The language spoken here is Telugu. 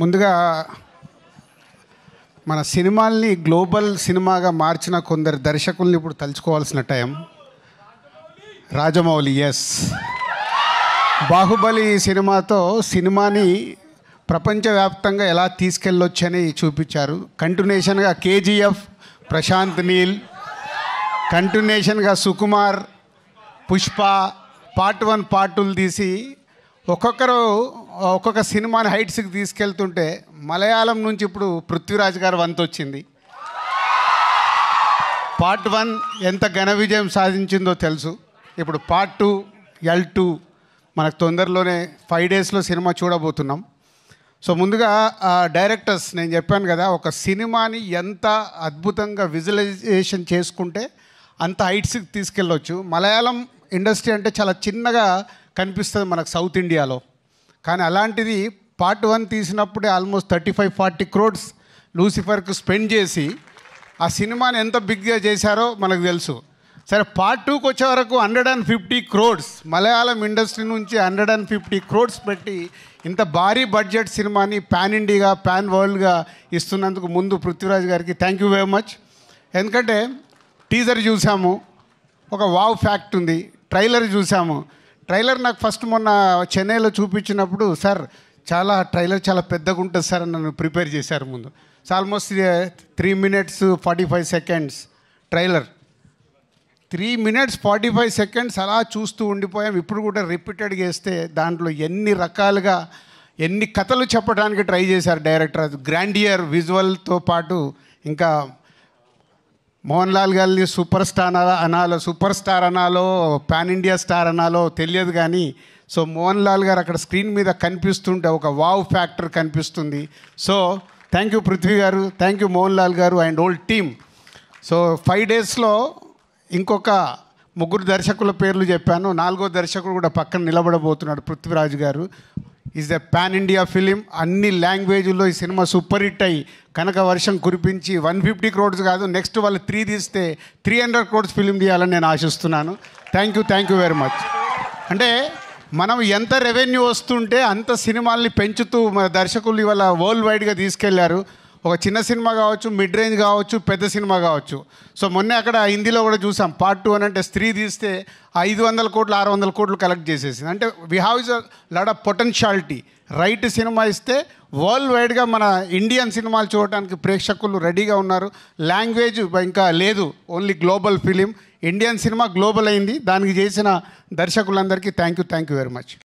ముందుగా మన సినిమాల్ని గ్లోబల్ సినిమాగా మార్చిన కొందరు దర్శకుల్ని ఇప్పుడు తలుచుకోవాల్సిన టైం. రాజమౌళి, ఎస్, బాహుబలి సినిమాతో సినిమాని ప్రపంచవ్యాప్తంగా ఎలా తీసుకెళ్ళొచ్చని చూపించారు. కంటిన్యూషన్గా కేజీఎఫ్, ప్రశాంత్ నీల్, కంటిన్యూషన్గా సుకుమార్, పుష్ప, పార్ట్ 1 పార్ట్ 2 తీసి ఒక్కొక్కరు ఒక్కొక్క సినిమాని హైట్స్కి తీసుకెళ్తుంటే మలయాళం నుంచి ఇప్పుడు పృథ్వీరాజ్ గారు వంతు వచ్చింది. పార్ట్ 1 ఎంత ఘన విజయం సాధించిందో తెలుసు. ఇప్పుడు పార్ట్ 2 L2 మనకు తొందరలోనే 5 డేస్లో సినిమా చూడబోతున్నాం. సో ముందుగా డైరెక్టర్స్, నేను చెప్పాను కదా, ఒక సినిమాని ఎంత అద్భుతంగా విజువలైజేషన్ చేసుకుంటే అంత హైట్స్కి తీసుకెళ్ళవచ్చు. మలయాళం ఇండస్ట్రీ అంటే చాలా చిన్నగా కనిపిస్తుంది మనకు సౌత్ ఇండియాలో, కానీ అలాంటిది పార్ట్ 1 తీసినప్పుడే ఆల్మోస్ట్ 35-40 crores లూసిఫర్కు స్పెండ్ చేసి ఆ సినిమాని ఎంత బిగ్గా చేశారో మనకు తెలుసు. సరే, పార్ట్ 2కి వచ్చే వరకు 150 crores మలయాళం ఇండస్ట్రీ నుంచి 150 crores పెట్టి ఇంత భారీ బడ్జెట్ సినిమాని పాన్ ఇండియాగా, పాన్ వరల్డ్గా ఇస్తున్నందుకు ముందు పృథ్వీరాజ్ గారికి థ్యాంక్ యూ వెరీ మచ్. ఎందుకంటే టీజర్ చూసాము, ఒక వావ్ ఫ్యాక్ట్ ఉంది. ట్రైలర్ చూసాము. ట్రైలర్ నాకు ఫస్ట్ మొన్న చెన్నైలో చూపించినప్పుడు, సార్ ట్రైలర్ చాలా పెద్దగా ఉంటుంది సార్ అని నన్ను ప్రిపేర్ చేశారు ముందు. So almost 3 minutes 45 seconds trailer. 3 minutes 45 seconds అలా చూస్తూ ఉండిపోయాం. ఇప్పుడు కూడా రిపీటెడ్గా వేస్తే దాంట్లో ఎన్ని రకాలుగా ఎన్ని కథలు చెప్పడానికి ట్రై చేశారు డైరెక్టర్. అది గ్రాండియర్ విజువల్తో పాటు ఇంకా మోహన్ లాల్ గారిని సూపర్ స్టార్ అనాలో పాన్ ఇండియా స్టార్ అనాలో తెలియదు కానీ, సో మోహన్ లాల్ గారు అక్కడ స్క్రీన్ మీద కనిపిస్తుంటే ఒక వావ్ ఫ్యాక్టర్ కనిపిస్తుంది. సో థ్యాంక్ యూ పృథ్వీ గారు, థ్యాంక్ యూ మోహన్ లాల్ గారు అండ్ ఓల్డ్ టీమ్. సో 5 డేస్లో ఇంకొక 3 దర్శకుల పేర్లు చెప్పాను. 4వ దర్శకుడు కూడా పక్కన నిలబడబోతున్నాడు, పృథ్వీరాజ్ గారు. Is a pan India film. అన్ని లాంగ్వేజ్లో ఈ సినిమా సూపర్ హిట్ అయ్యి కనుక వర్షం కురిపించి 150 crores కాదు, నెక్స్ట్ వాళ్ళు 3 తీస్తే 300 crores ఫిలిం తీయాలని నేను ఆశిస్తున్నాను. Thank you very much. అంటే మనం ఎంత రెవెన్యూ వస్తుంటే అంత సినిమాల్ని పెంచుతూ మన దర్శకులు ఇవాళ వరల్డ్ వైడ్గా తీసుకెళ్లారు. ఒక చిన్న సినిమా కావచ్చు, మిడ్ రేంజ్ కావచ్చు, పెద్ద సినిమా కావచ్చు. సో మొన్న అక్కడ హిందీలో కూడా చూసాం, పార్ట్ 2 అని అంటే స్త్రీ తీస్తే 500 crores 600 crores కలెక్ట్ చేసేసింది. అంటే we have is a lot of potentiality. Right cinema ఇస్తే వరల్డ్ వైడ్గా మన ఇండియన్ సినిమాలు చూడటానికి ప్రేక్షకులు రెడీగా ఉన్నారు. లాంగ్వేజ్ ఇంకా లేదు, only global film. Indian cinema global అయింది. దానికి చేసిన దర్శకులందరికీ థ్యాంక్ యూ వెరీ మచ్.